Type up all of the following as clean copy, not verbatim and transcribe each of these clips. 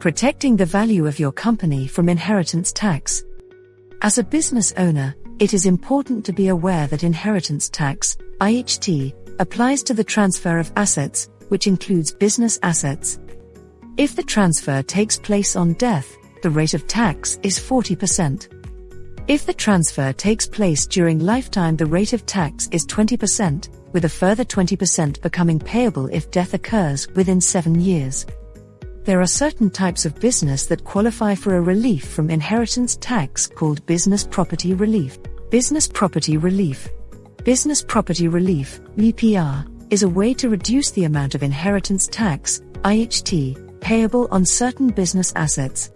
Protecting the value of your company from inheritance tax. As a business owner, it is important to be aware that inheritance tax, IHT, applies to the transfer of assets, which includes business assets. If the transfer takes place on death, the rate of tax is 40%. If the transfer takes place during lifetime, the rate of tax is 20%, with a further 20% becoming payable if death occurs within 7 years. There are certain types of business that qualify for a relief from inheritance tax called business property relief. Business property relief. Business property relief, BPR, is a way to reduce the amount of inheritance tax, IHT, payable on certain business assets.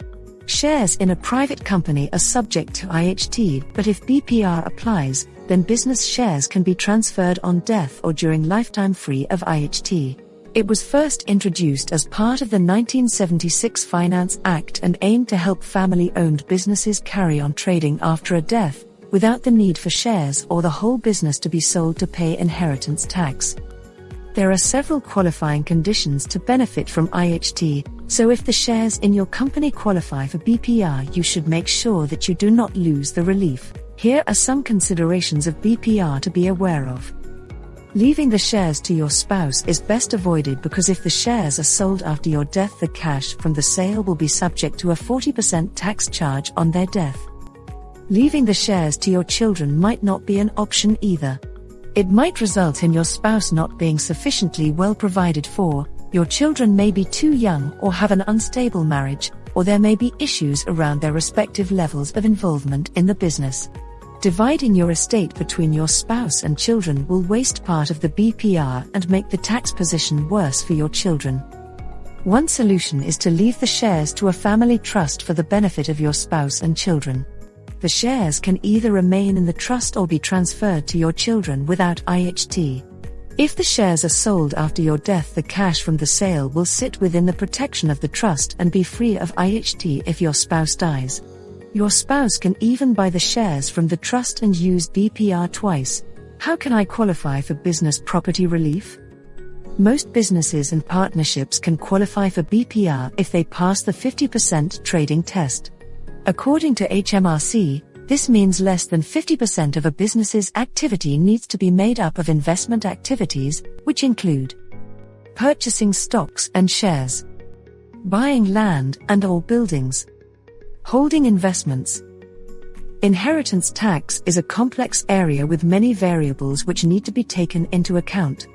Shares in a private company are subject to IHT, but if BPR applies, then business shares can be transferred on death or during lifetime free of IHT. It was first introduced as part of the 1976 Finance Act and aimed to help family-owned businesses carry on trading after a death, without the need for shares or the whole business to be sold to pay inheritance tax. There are several qualifying conditions to benefit from IHT, so if the shares in your company qualify for BPR, you should make sure that you do not lose the relief. Here are some considerations of BPR to be aware of. Leaving the shares to your spouse is best avoided because if the shares are sold after your death, the cash from the sale will be subject to a 40% tax charge on their death. Leaving the shares to your children might not be an option either. It might result in your spouse not being sufficiently well provided for, your children may be too young or have an unstable marriage, or there may be issues around their respective levels of involvement in the business. Dividing your estate between your spouse and children will waste part of the BPR and make the tax position worse for your children. One solution is to leave the shares to a family trust for the benefit of your spouse and children. The shares can either remain in the trust or be transferred to your children without IHT. If the shares are sold after your death, the cash from the sale will sit within the protection of the trust and be free of IHT if your spouse dies. Your spouse can even buy the shares from the trust and use BPR twice. How can I qualify for business property relief? Most businesses and partnerships can qualify for BPR if they pass the 50% trading test. According to HMRC, this means less than 50% of a business's activity needs to be made up of investment activities, which include purchasing stocks and shares, buying land and/or buildings, holding investments. Inheritance tax is a complex area with many variables which need to be taken into account.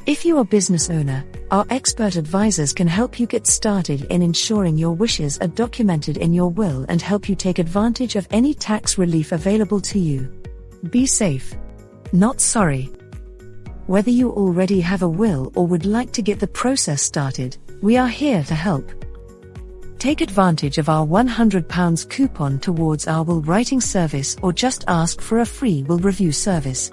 If you are a business owner, our expert advisors can help you get started in ensuring your wishes are documented in your will and help you take advantage of any tax relief available to you. Be safe, not sorry. Whether you already have a will or would like to get the process started, we are here to help. Take advantage of our £100 coupon towards our will writing service or just ask for a free will review service.